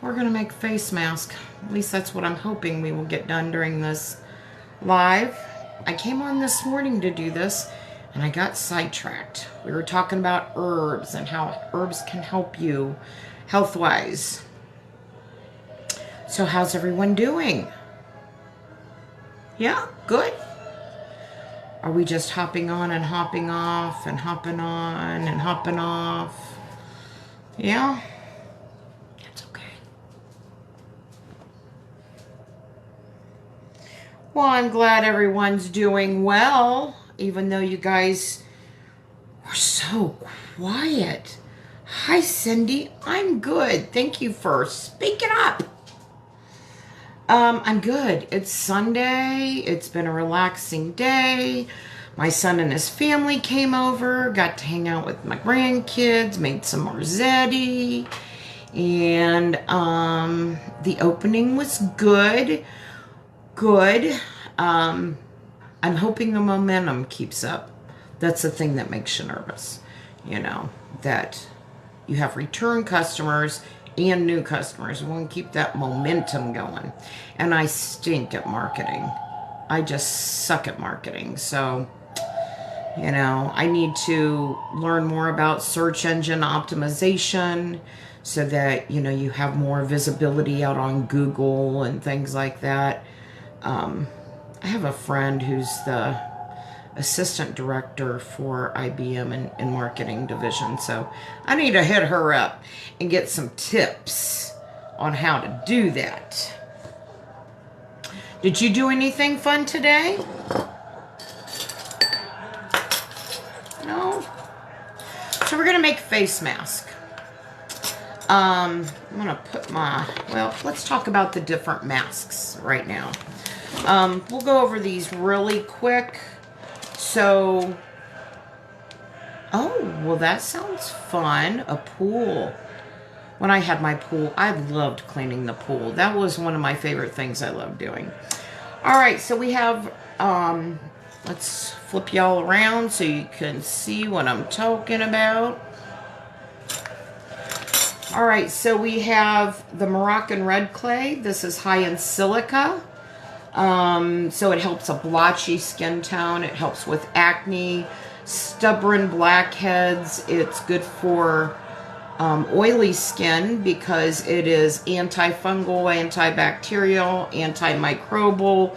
we're going to make a face mask. At least that's what I'm hoping we will get done during this live. I came on this morning to do this, and I got sidetracked. We were talking about herbs and how herbs can help you health-wise. So how's everyone doing? Yeah, good? Are we just hopping on and hopping off and hopping on and hopping off? Yeah? That's okay. Well, I'm glad everyone's doing well, even though you guys were so quiet. Hi, Cindy. I'm good. Thank you for speaking up. I'm good. It's Sunday. It's been a relaxing day. My son and his family came over, got to hang out with my grandkids, made some Marzetti, and the opening was good. Good. I'm hoping the momentum keeps up. That's the thing that makes you nervous, you know, that you have return customers and new customers. We want to keep that momentum going. And I stink at marketing. I just suck at marketing. So, you know, I need to learn more about search engine optimization so that, you know, you have more visibility out on Google and things like that. I have a friend who's the assistant director for IBM in marketing division. So I need to hit her up and get some tips on how to do that. Did you do anything fun today? No? So we're going to make a face mask. I'm going to put well, let's talk about the different masks right now. We'll go over these really quick. So, oh, well, that sounds fun. A pool. When I had my pool, I loved cleaning the pool. That was one of my favorite things I loved doing. All right, so we have, let's flip y'all around so you can see what I'm talking about. All right, so we have the Moroccan red clay. This is high in silica. So it helps a blotchy skin tone. It helps with acne, stubborn blackheads. It's good for oily skin because it is antifungal, antibacterial, antimicrobial,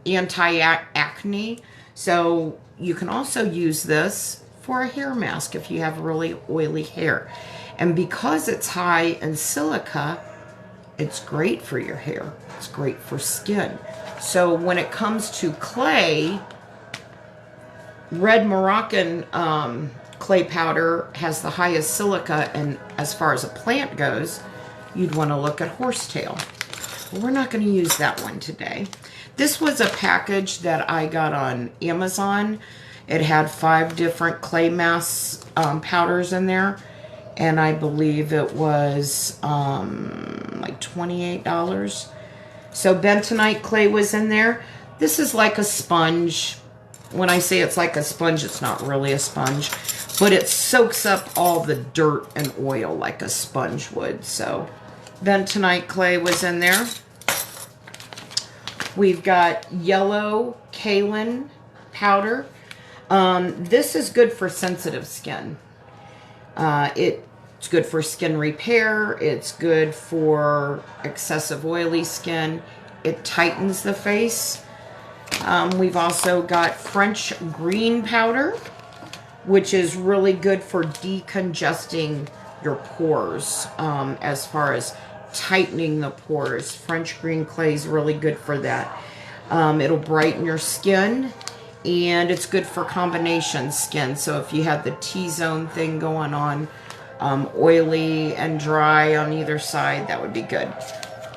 anti-acne. So you can also use this for a hair mask if you have really oily hair. And because it's high in silica, it's great for your hair. It's great for skin. So when it comes to clay, red Moroccan clay powder has the highest silica, and as far as a plant goes, you'd want to look at horsetail. But we're not going to use that one today. This was a package that I got on Amazon. It had 5 different clay mask powders in there. And I believe it was like $28. So bentonite clay was in there. This is like a sponge. When I say it's like a sponge, it's not really a sponge. But it soaks up all the dirt and oil like a sponge would. So bentonite clay was in there. We've got yellow kaolin powder. This is good for sensitive skin. It's good for skin repair. It's good for excessive oily skin. It tightens the face. We've also got French green powder, which is really good for decongesting your pores, as far as tightening the pores. French green clay is really good for that. It'll brighten your skin. And it's good for combination skin. So if you have the T-zone thing going on, oily and dry on either side, that would be good.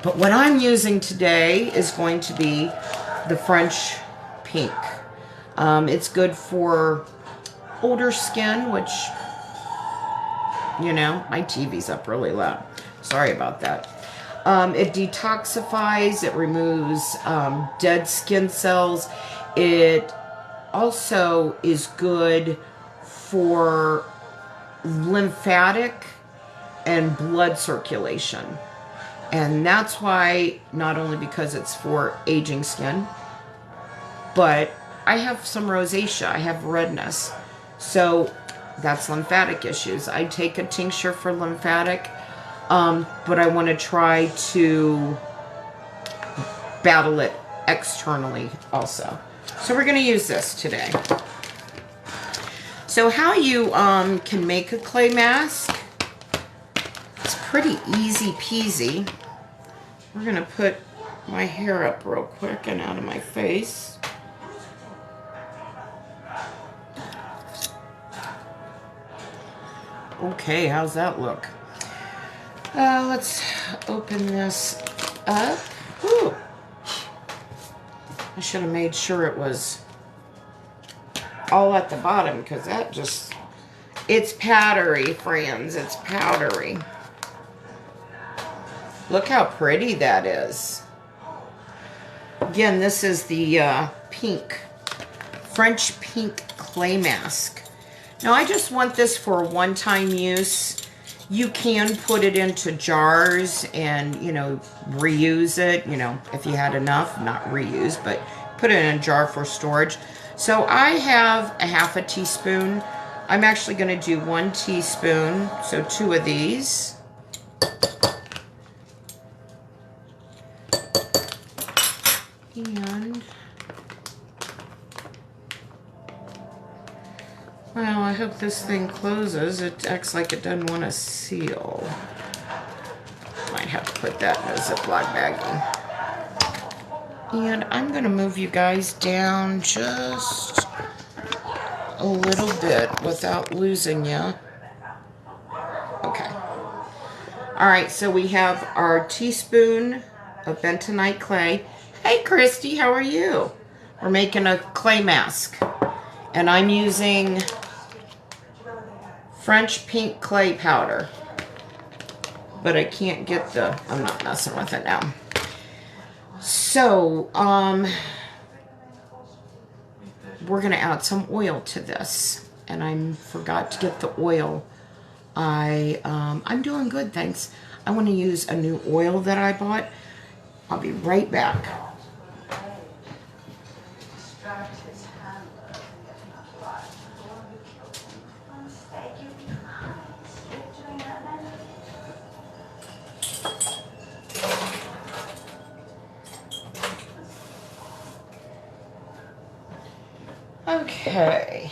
But what I'm using today is going to be the French pink. It's good for older skin, which, you know, my TV's up really loud. Sorry about that. It detoxifies. It removes dead skin cells. It also is good for lymphatic and blood circulation. And that's why, not only because it's for aging skin, but I have some rosacea, I have redness. So that's lymphatic issues. I take a tincture for lymphatic, but I want to try to battle it externally also. So we're going to use this today. So how you can make a clay mask, it's pretty easy peasy. We're going to put my hair up real quick and out of my face. Okay, how's that look? Let's open this up. Whew. I should have made sure it was all at the bottom, because that just, it's powdery, friends. It's powdery. Look how pretty that is. Again, this is the pink, French pink clay mask. Now, I just want this for one-time use. You can put it into jars and, you know, reuse it, you know, if you had enough, not reuse, but put it in a jar for storage. So I have a half a teaspoon. I'm actually going to do 1 teaspoon, so 2 of these. And, well, I hope this thing closes. It acts like it doesn't want to seal. Might have to put that in a Ziploc baggie. And I'm going to move you guys down just a little bit without losing you. Okay. All right, so we have our teaspoon of bentonite clay. Hey, Christy, how are you? We're making a clay mask. And I'm using French pink clay powder. But I can't get the, I'm not messing with it now. So, we're going to add some oil to this. And I forgot to get the oil. I'm doing good, thanks. I want to use a new oil that I bought. I'll be right back. Okay,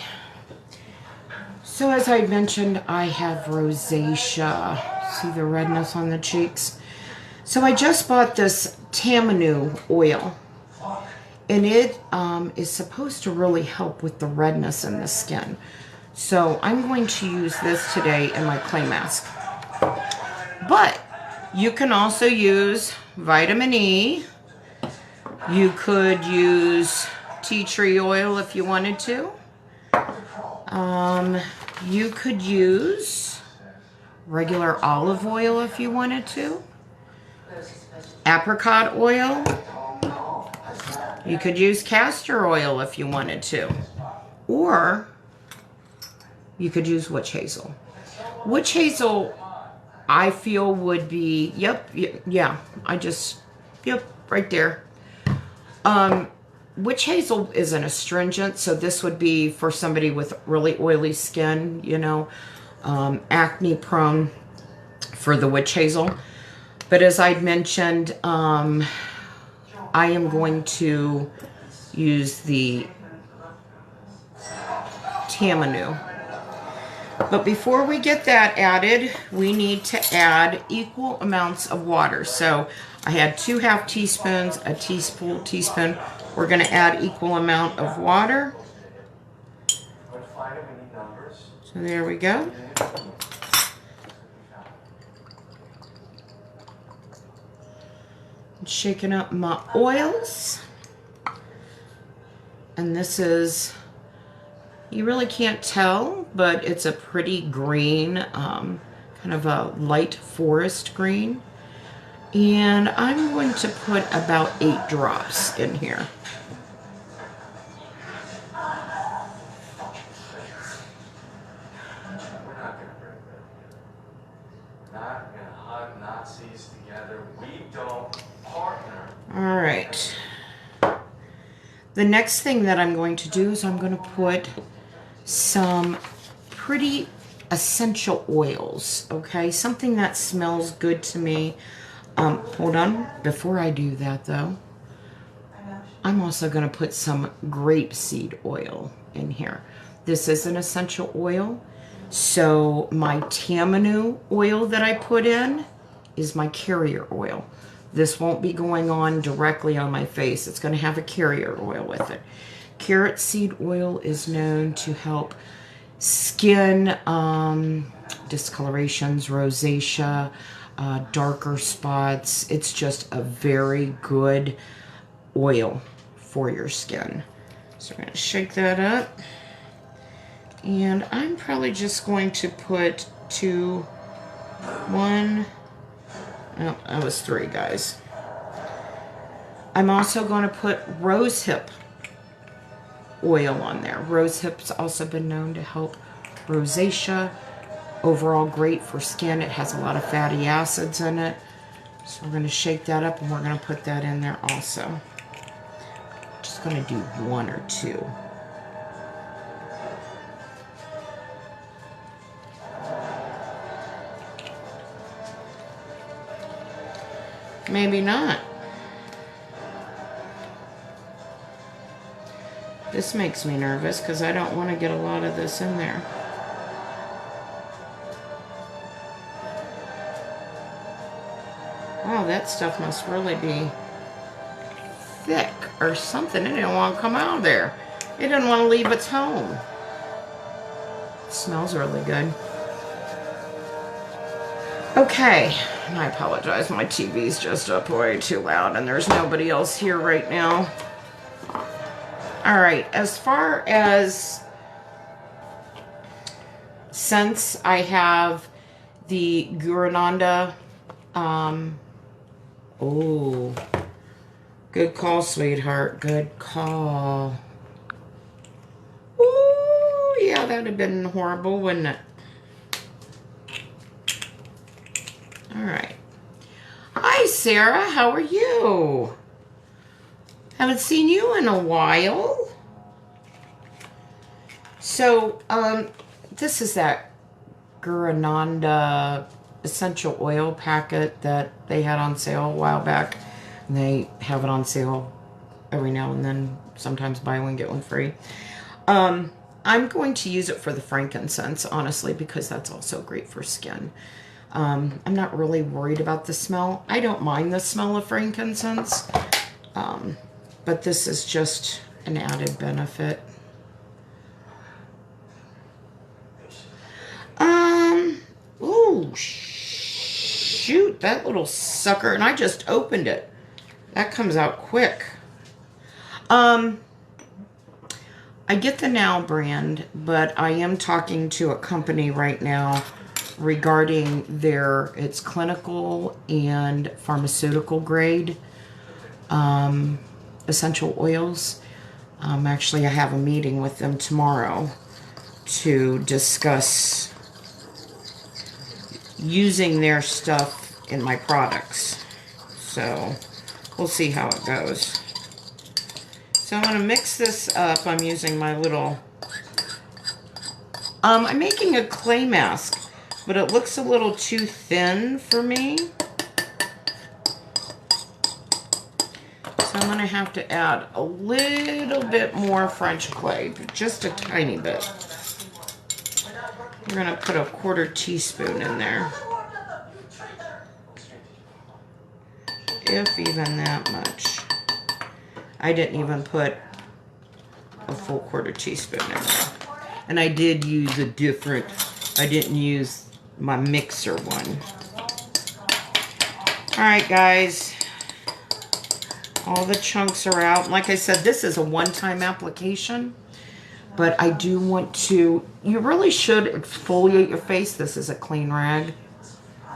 so as I mentioned, I have rosacea. See the redness on the cheeks? So I just bought this Tamanu oil, and it is supposed to really help with the redness in the skin. So I'm going to use this today in my clay mask. But you can also use vitamin E. You could use tea tree oil if you wanted to. You could use regular olive oil if you wanted to. Apricot oil. You could use castor oil if you wanted to. Or you could use witch hazel. Witch hazel, I feel, would be, yep, right there. Witch hazel is an astringent, so this would be for somebody with really oily skin, you know, acne prone for the witch hazel. But as I'd mentioned, I am going to use the Tamanu. But before we get that added, we need to add equal amounts of water. So I had 2 half teaspoons, a teaspoon. We're going to add equal amount of water. So there we go. I'm shaking up my oils. And this is, you really can't tell, but it's a pretty green, kind of a light forest green. And I'm going to put about 8 drops in here. Nazis together. We don't partner. All right. The next thing that I'm going to do is I'm going to put some pretty essential oils, okay? Something that smells good to me. Hold on. Before I do that, though, I'm also going to put some grapeseed oil in here. This is an essential oil. So my Tamanu oil that I put in is my carrier oil. This won't be going on directly on my face. It's going to have a carrier oil with it. Carrot seed oil is known to help skin discolorations, rosacea, darker spots. It's just a very good oil for your skin. So we're going to shake that up. And I'm probably just going to put one, oh, that was 3, guys. I'm also going to put rosehip oil on there. Rosehip's also been known to help rosacea. Overall great for skin. It has a lot of fatty acids in it. So we're going to shake that up and we're going to put that in there also. Just going to do 1 or 2. Maybe not. This makes me nervous because I don't want to get a lot of this in there. Wow, that stuff must really be thick or something. It didn't want to come out of there. It didn't want to leave its home. It smells really good. Okay, and I apologize. My TV's just up way too loud and there's nobody else here right now. All right, as far as scents, I have the Gurananda. Oh, good call, sweetheart. Good call. Ooh, yeah, that'd have been horrible, wouldn't it? All right. Hi, Sarah. How are you? Haven't seen you in a while. So, this is that Gurananda essential oil packet that they had on sale a while back. And they have it on sale every now and then. Sometimes buy one, get one free. I'm going to use it for the frankincense, honestly, because that's also great for skin. I'm not really worried about the smell. I don't mind the smell of frankincense. But this is just an added benefit. Oh, shoot, that little sucker, and I just opened it. That comes out quick. I get the Now brand, but I am talking to a company right now regarding its clinical and pharmaceutical grade essential oils. Actually, I have a meeting with them tomorrow to discuss using their stuff in my products. So we'll see how it goes. So I'm going to mix this up. I'm using my little... I'm making a clay mask, but it looks a little too thin for me. So I'm going to have to add a little bit more French clay, just a tiny bit. We're going to put a 1/4 teaspoon in there. If even that much. I didn't even put a full 1/4 teaspoon in there. And I did use a different, I didn't use my mixer one. Alright guys. All the chunks are out. Like I said, this is a one-time application. But I do want to, you really should exfoliate your face. This is a clean rag.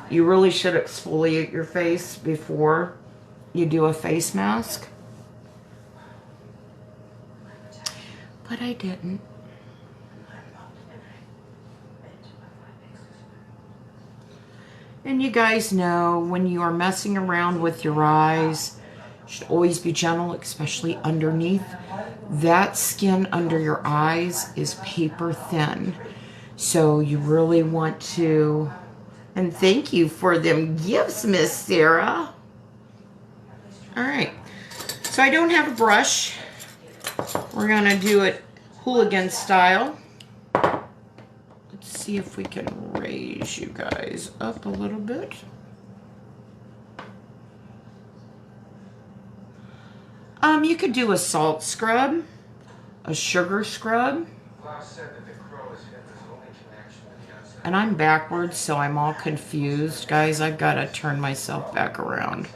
You really should exfoliate your face before you do a face mask. But I didn't. And you guys know when you are messing around with your eyes, you should always be gentle, especially underneath. That skin under your eyes is paper thin. So you really want to, and thank you for them gifts, Miss Sarah. All right, so I don't have a brush. We're gonna do it hooligan style. Let's see if we can raise you guys up a little bit. You could do a salt scrub, a sugar scrub. And I'm backwards, so I'm all confused. Guys, I've got to turn myself back around.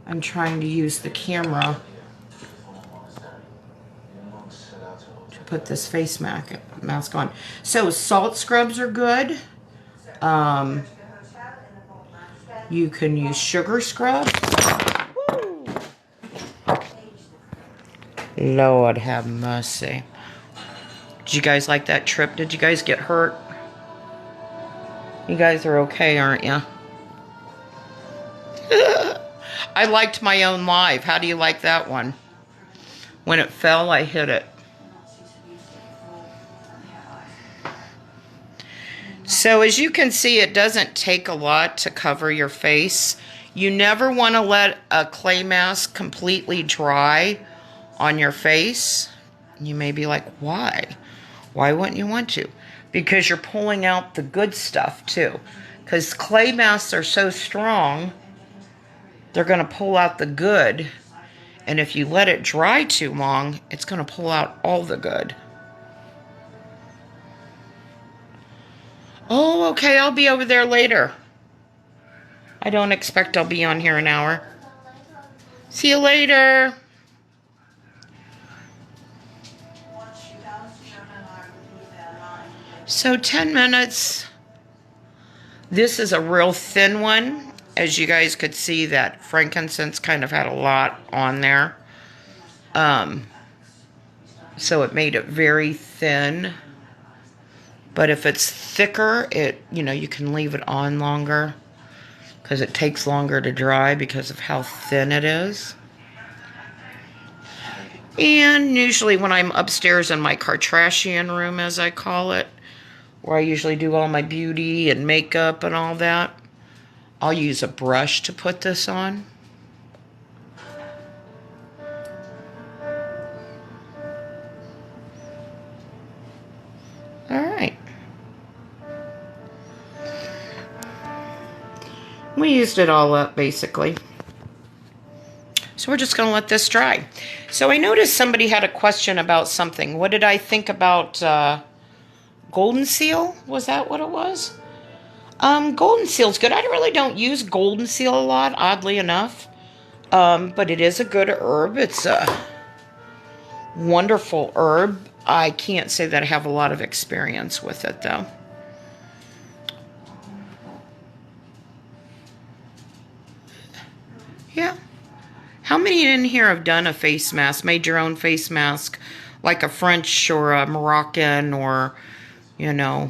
I'm trying to use the camera to put this face mask on. So salt scrubs are good. You can use sugar scrub. Woo! Lord have mercy. Did you guys like that trip? Did you guys get hurt? You guys are okay, aren't you? I liked my own live. How do you like that one? When it fell, I hit it. So as you can see, it doesn't take a lot to cover your face. You never want to let a clay mask completely dry on your face. You may be like, why? Why wouldn't you want to? Because you're pulling out the good stuff too. Because clay masks are so strong, they're going to pull out the good. And if you let it dry too long, it's going to pull out all the good. Oh, okay, I'll be over there later. I don't expect I'll be on here an hour. See you later. So 10 minutes. This is a real thin one. As you guys could see, that frankincense kind of had a lot on there. So it made it very thin. But if it's thicker, you can leave it on longer because it takes longer to dry because of how thin it is. And usually when I'm upstairs in my Kardashian room, as I call it, where I usually do all my beauty and makeup and all that, I'll use a brush to put this on. All right. We used it all up, basically. So we're just going to let this dry. So I noticed somebody had a question about something. What did I think about Golden Seal? Was that what it was? Golden Seal's good. I really don't use Golden Seal a lot, oddly enough. But it is a good herb. It's a wonderful herb. I can't say that I have a lot of experience with it, though. Yeah. How many in here have done a face mask, made your own face mask, like a French or a Moroccan or,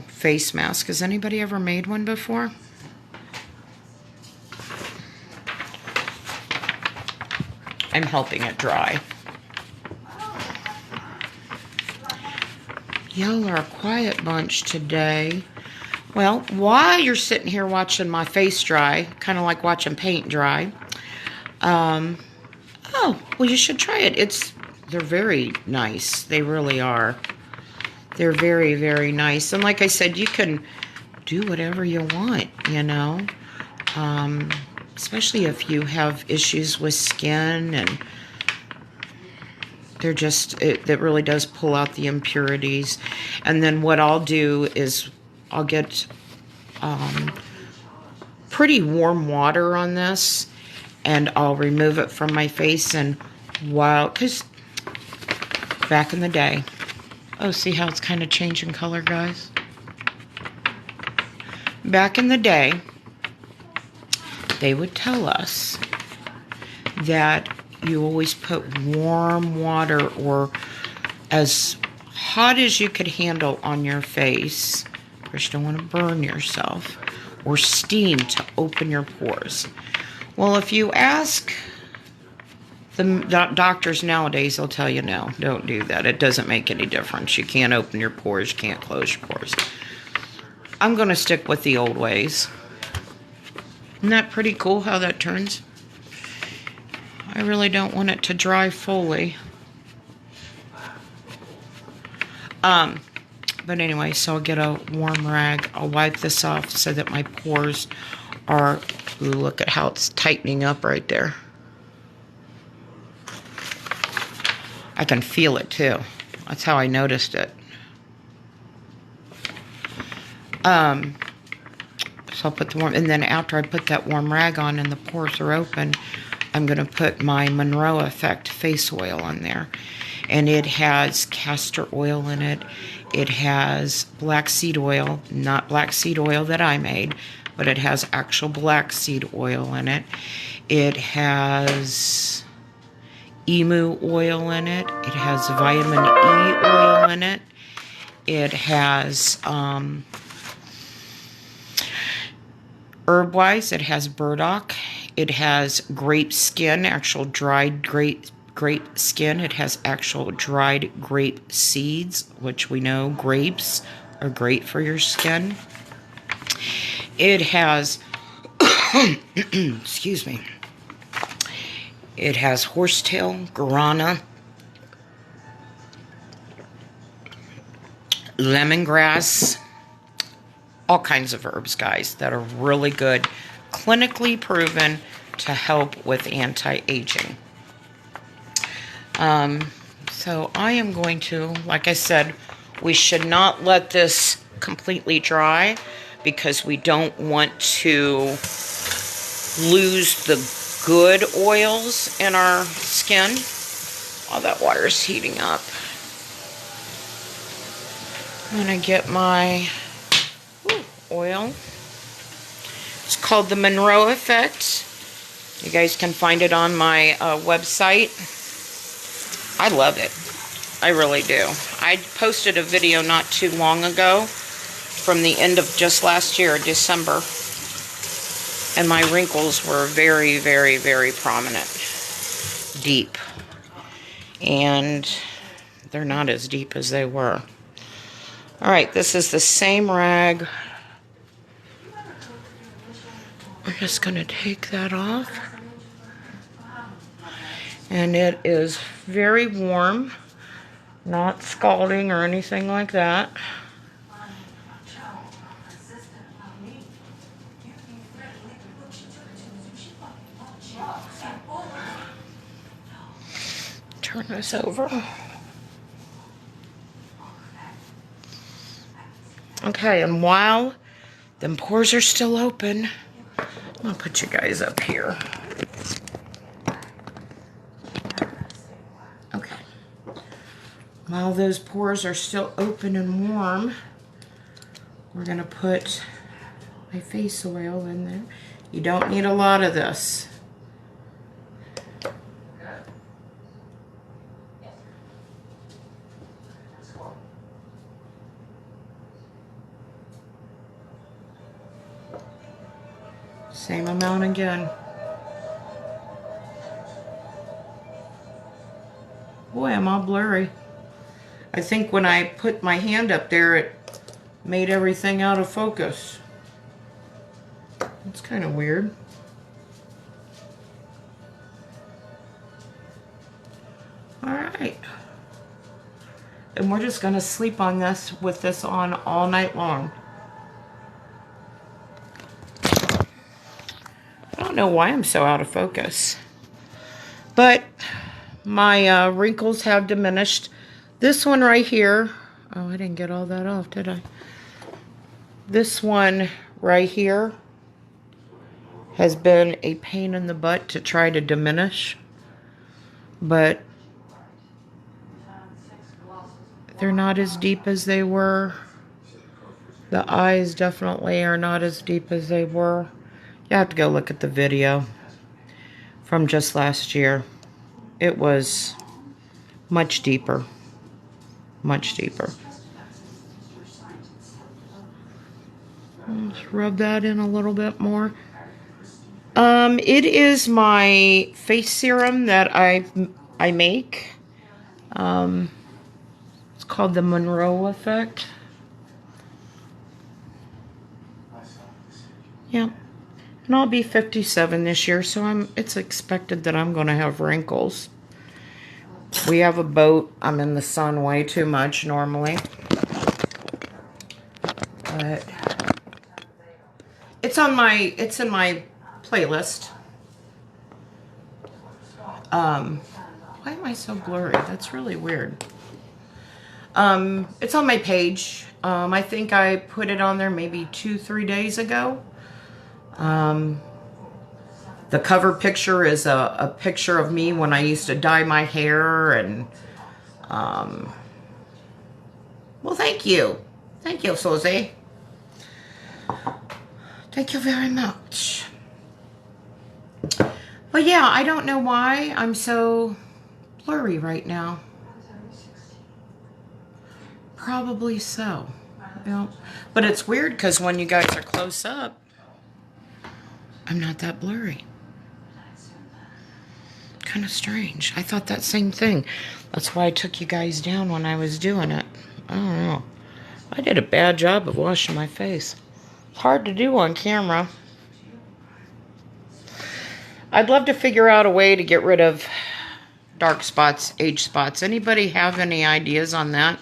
face mask? Has anybody ever made one before? I'm helping it dry. Y'all are a quiet bunch today. Well, while you're sitting here watching my face dry, kind of like watching paint dry, oh, well, you should try it. They're very nice. They really are. They're very, very nice. And like I said, you can do whatever you want, especially if you have issues with skin, and that really does pull out the impurities. And then what I'll do is I'll get pretty warm water on this, and I'll remove it from my face. And because back in the day, oh, see how it's kind of changing color, guys? Back in the day, they would tell us that you always put warm water or as hot as you could handle on your face because you don't want to burn yourself, or steam to open your pores. Well, if you ask the doctors nowadays, they'll tell you no, don't do that. It doesn't make any difference. You can't open your pores, you can't close your pores. I'm going to stick with the old ways. Isn't that pretty cool how that turns? I really don't want it to dry fully. But anyway, so I'll get a warm rag. I'll wipe this off so that my pores are, ooh, look at how it's tightening up right there. I can feel it too. That's how I noticed it. So I'll put the warm, and then after I put that warm rag on and the pores are open, I'm going to put my Monroe Effect face oil on there. And it has castor oil in it. It has black seed oil, not black seed oil that I made, but it has actual black seed oil in it. It has emu oil in it. It has vitamin E oil in it. It has herb-wise, it has burdock. It has grape skin, actual dried grape skin. It has actual dried grape seeds, which we know grapes are great for your skin. It has, excuse me, it has horsetail, guarana, lemongrass, all kinds of herbs, guys, that are really good, clinically proven to help with anti-aging. So I am going to, like I said, we should not let this completely dry because we don't want to lose the good oils in our skin while that water is heating up. I'm going to get my oil. It's called the Monroe Effect. You guys can find it on my website. I love it. I really do. I posted a video not too long ago from the end of just last year, December. And my wrinkles were very, very, very prominent. Deep. And they're not as deep as they were. Alright, this is the same rag. I'm just going to take that off. And it is very warm, not scalding or anything like that. Turn this over. Okay, and while the pores are still open, I'll put you guys up here. Okay. While those pores are still open and warm, we're going to put my face oil in there. You don't need a lot of this. Same amount again. Boy, I'm all blurry. I think when I put my hand up there, it made everything out of focus. It's kind of weird. All right. And we're just going to sleep on this with this on all night long. I don't know why I'm so out of focus. But my wrinkles have diminished. This one right here, oh, I didn't get all that off, did I? This one right here has been a pain in the butt to try to diminish. But they're not as deep as they were. The eyes definitely are not as deep as they were. You have to go look at the video from just last year. It was much deeper. Much deeper. rub that in a little bit more. It is my face serum that I make. It's called the Monroe Effect. Yeah. And I'll be 57 this year, so it's expected that I'm going to have wrinkles. We have a boat. I'm in the sun way too much normally. But it's in my playlist. Why am I so blurry? That's really weird. It's on my page. I think I put it on there maybe 2-3 days ago. The cover picture is a picture of me when I used to dye my hair, and well, thank you, Susie. Thank you very much. But yeah, I don't know why I'm so blurry right now. Probably so. Yeah. But it's weird because when you guys are close up, I'm not that blurry. Kind of strange. I thought that same thing. That's why I took you guys down when I was doing it. I don't know. I did a bad job of washing my face. It's hard to do on camera. I'd love to figure out a way to get rid of dark spots, age spots. Anybody have any ideas on that?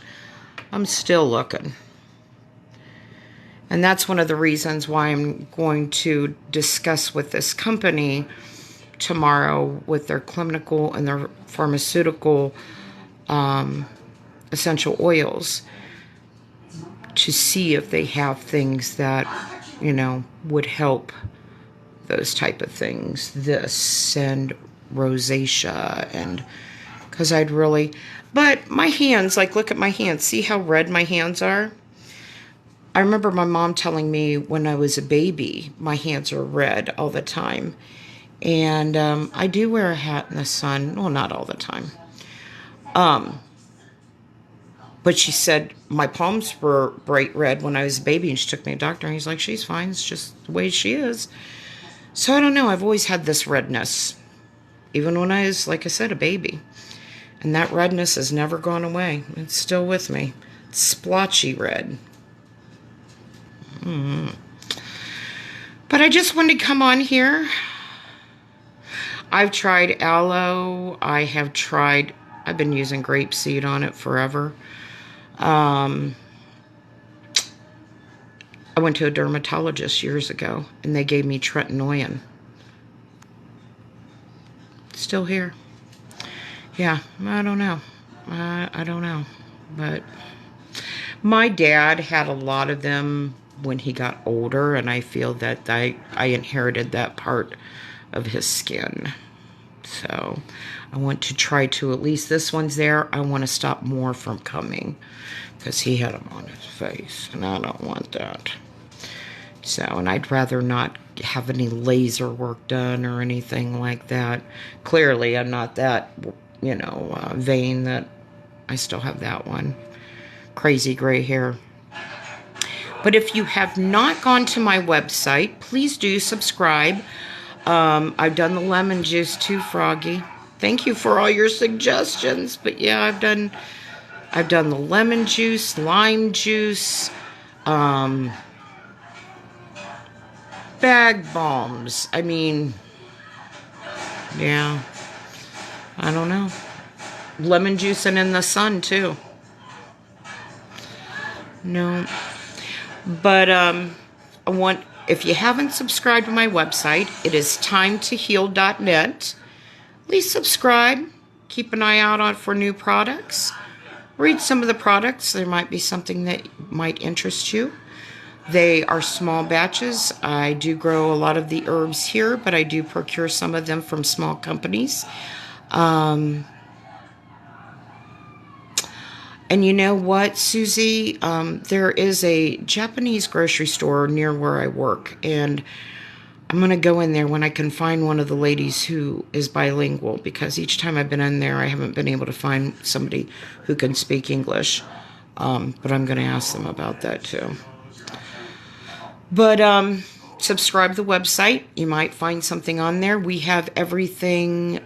I'm still looking. And that's one of the reasons why I'm going to discuss with this company tomorrow with their clinical and their pharmaceutical essential oils to see if they have things that, you know, would help those type of things. This and rosacea, and because I'd really, but my hands, like, look at my hands. See how red my hands are? I remember my mom telling me when I was a baby, my hands are red all the time. And I do wear a hat in the sun. Well, not all the time. But she said my palms were bright red when I was a baby, and she took me to the doctor, and he's like, she's fine. It's just the way she is. So I don't know. I've always had this redness, even when I was, like I said, a baby. And that redness has never gone away. It's still with me. It's splotchy red. But I just wanted to come on here. I've tried aloe. I've been using grapeseed on it forever. I went to a dermatologist years ago, and they gave me tretinoin. Still here. Yeah, I don't know. I don't know. But my dad had a lot of them when he got older, and I feel that I inherited that part of his skin. So I want to try to, at least this one's there. I want to stop more from coming because he had them on his face, and I don't want that. So, and I'd rather not have any laser work done or anything like that. Clearly, I'm not that, you know, vain that I still have that one. Crazy gray hair. But if you have not gone to my website, please do subscribe. I've done the lemon juice too, Froggy. Thank you for all your suggestions. But yeah, I've done the lemon juice, lime juice, bag balms. I mean, yeah, I don't know. Lemon juice and in the sun too. No. But if you haven't subscribed to my website, it is timetoheal.net. Please subscribe. Keep an eye out for new products. Read some of the products. There might be something that might interest you. They are small batches. I do grow a lot of the herbs here, but I do procure some of them from small companies. And you know what, Susie? There is a Japanese grocery store near where I work, and I'm going to go in there when I can find one of the ladies who is bilingual, because each time I've been in there, I haven't been able to find somebody who can speak English. But I'm going to ask them about that too. But subscribe to the website. You might find something on there. We have everything,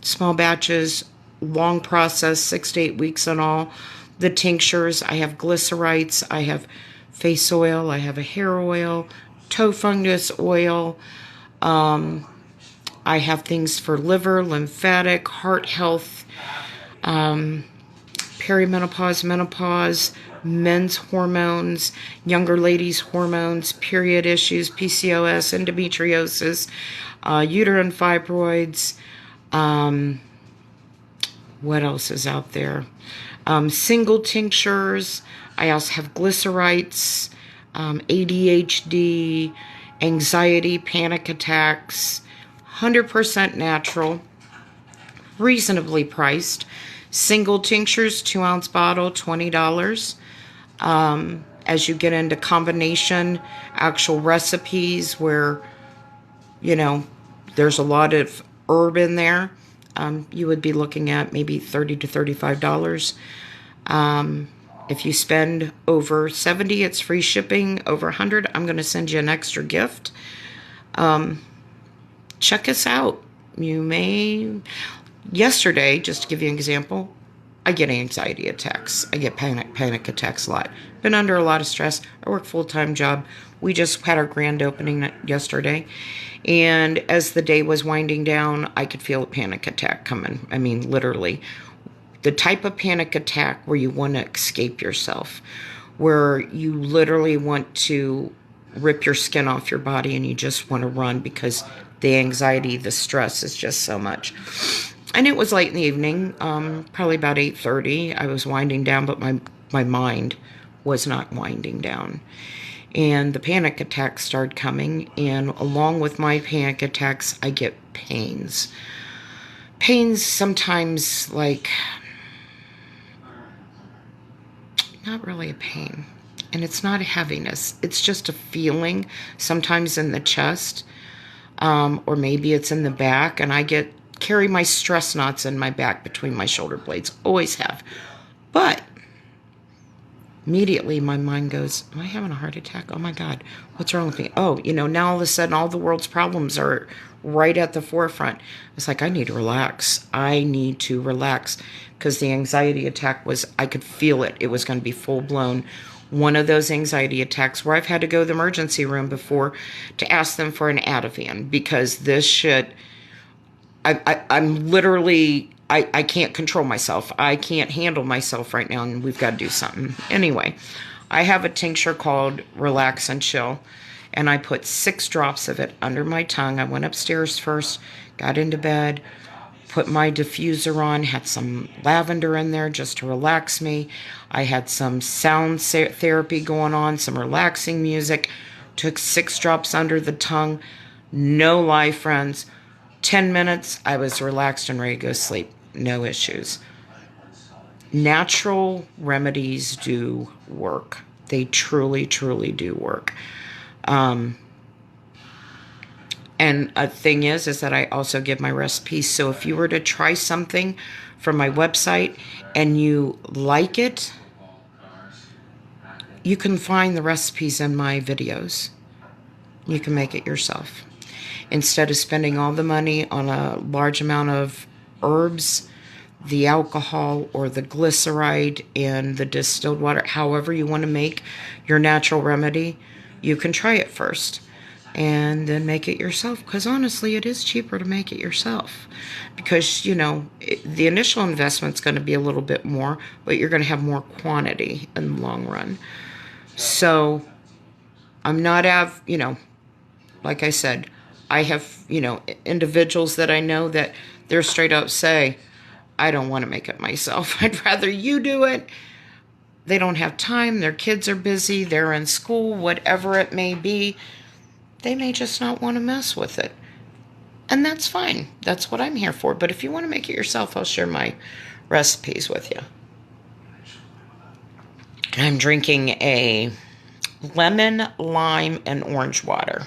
small batches, long process, 6 to 8 weeks on all. The tinctures, I have glycerites, I have face oil, I have a hair oil, toe fungus oil. I have things for liver, lymphatic, heart health, perimenopause, menopause, men's hormones, younger ladies' hormones, period issues, PCOS, endometriosis, uterine fibroids. What else is out there? Single tinctures. I also have glycerites, ADHD, anxiety, panic attacks, 100% natural, reasonably priced. Single tinctures, 2-ounce bottle, $20. As you get into combination, actual recipes where, there's a lot of herb in there, you would be looking at maybe $30 to $35. If you spend over $70, it's free shipping. Over $100, I'm going to send you an extra gift. Check us out. You may... Yesterday, just to give you an example, I get anxiety attacks. I get panic attacks a lot. Been under a lot of stress. I work full-time job. We just had our grand opening yesterday. And as the day was winding down, I could feel a panic attack coming. I mean, literally. The type of panic attack where you want to escape yourself, where you literally want to rip your skin off your body and you just want to run because the anxiety, the stress is just so much. And it was late in the evening, probably about 8:30. I was winding down, but my mind was not winding down. And the panic attacks started coming, and along with my panic attacks, I get pains. Pains sometimes like, not really a pain. And it's not a heaviness. It's just a feeling, sometimes in the chest, or maybe it's in the back, and I carry my stress knots in my back between my shoulder blades. Always have. But immediately my mind goes, am I having a heart attack? Oh my God, what's wrong with me? Oh, now all of a sudden all the world's problems are right at the forefront. It's like, I need to relax. I need to relax, because the anxiety attack I could feel it. It was going to be full blown. One of those anxiety attacks where I've had to go to the emergency room before to ask them for an Ativan, because this shit, I'm literally, I can't control myself. I can't handle myself right now, and we've got to do something. Anyway, I have a tincture called Relax and Chill, and I put 6 drops of it under my tongue. I went upstairs first, got into bed, put my diffuser on, had some lavender in there just to relax me. I had some sound therapy going on, some relaxing music, took 6 drops under the tongue. No lie, friends. 10 minutes, I was relaxed and ready to go sleep. No issues. Natural remedies do work. They truly, truly do work. And a thing is that I also give my recipes. So if you were to try something from my website and you like it, you can find the recipes in my videos. You can make it yourself. Instead of spending all the money on a large amount of herbs, the alcohol or the glyceride and the distilled water, however you want to make your natural remedy, you can try it first and then make it yourself. Because honestly, it is cheaper to make it yourself. Because, the initial investment's going to be a little bit more, but you're going to have more quantity in the long run. So I'm not like I said, I have, individuals that I know that they're straight up say, I don't want to make it myself. I'd rather you do it. They don't have time. Their kids are busy. They're in school, whatever it may be. They may just not want to mess with it. And that's fine. That's what I'm here for. But if you want to make it yourself, I'll share my recipes with you. I'm drinking a lemon, lime, and orange water.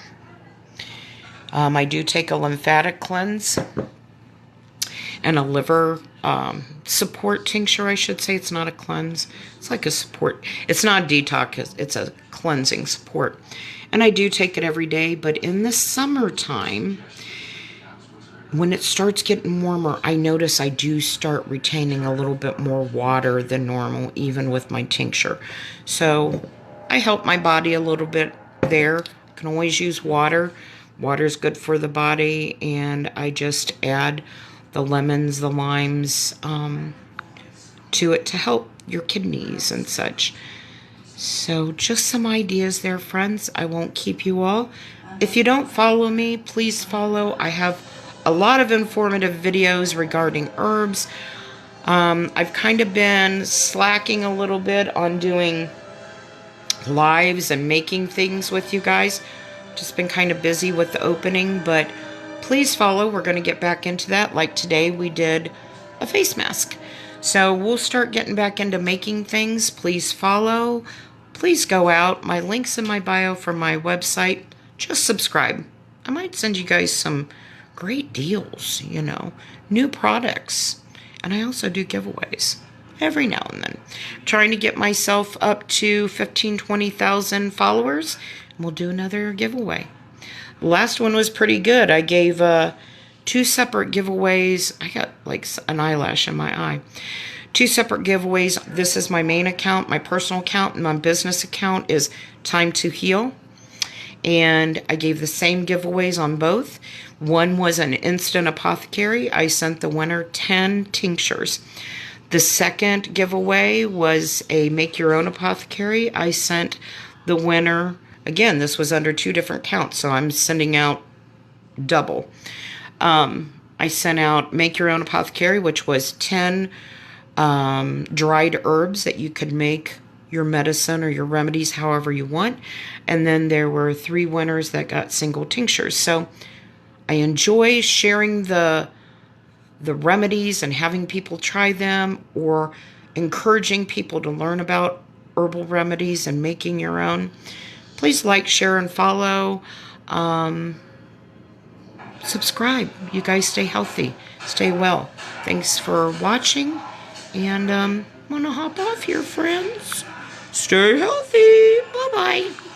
I do take a lymphatic cleanse and a liver support tincture, I should say. It's not a cleanse. It's like a support. It's not a detox. It's a cleansing support. And I do take it every day. But in the summertime, when it starts getting warmer, I notice I do start retaining a little bit more water than normal, even with my tincture. So I help my body a little bit there. I can always use water. Water is good for the body. And I just add the lemons, the limes to it to help your kidneys and such. So just some ideas there, friends. I won't keep you all. If you don't follow me, please follow. I have a lot of informative videos regarding herbs. I've kind of been slacking a little bit on doing lives and making things with you guys. Just been kind of busy with the opening, but please follow. We're going to get back into that. Like today we did a face mask. So we'll start getting back into making things. Please follow. Please go out. My link's in my bio for my website. Just subscribe. I might send you guys some great deals, you know, new products. And I also do giveaways every now and then. I'm trying to get myself up to 15,000, 20,000 followers. And we'll do another giveaway. The last one was pretty good. I gave 2 separate giveaways. I got like an eyelash in my eye. 2 separate giveaways. This is my main account, my personal account, and my business account is Time to Heal. And I gave the same giveaways on both. One was an instant apothecary. I sent the winner 10 tinctures. The second giveaway was a make your own apothecary. I sent the winner, again, this was under 2 different counts, so I'm sending out double. I sent out make your own apothecary, which was 10 dried herbs that you could make your medicine or your remedies however you want. And then there were 3 winners that got single tinctures. So I enjoy sharing the remedies and having people try them, or encouraging people to learn about herbal remedies and making your own. Please like, share, and follow. Subscribe. You guys stay healthy. Stay well. Thanks for watching. And I'm going to hop off here, friends. Stay healthy. Bye-bye.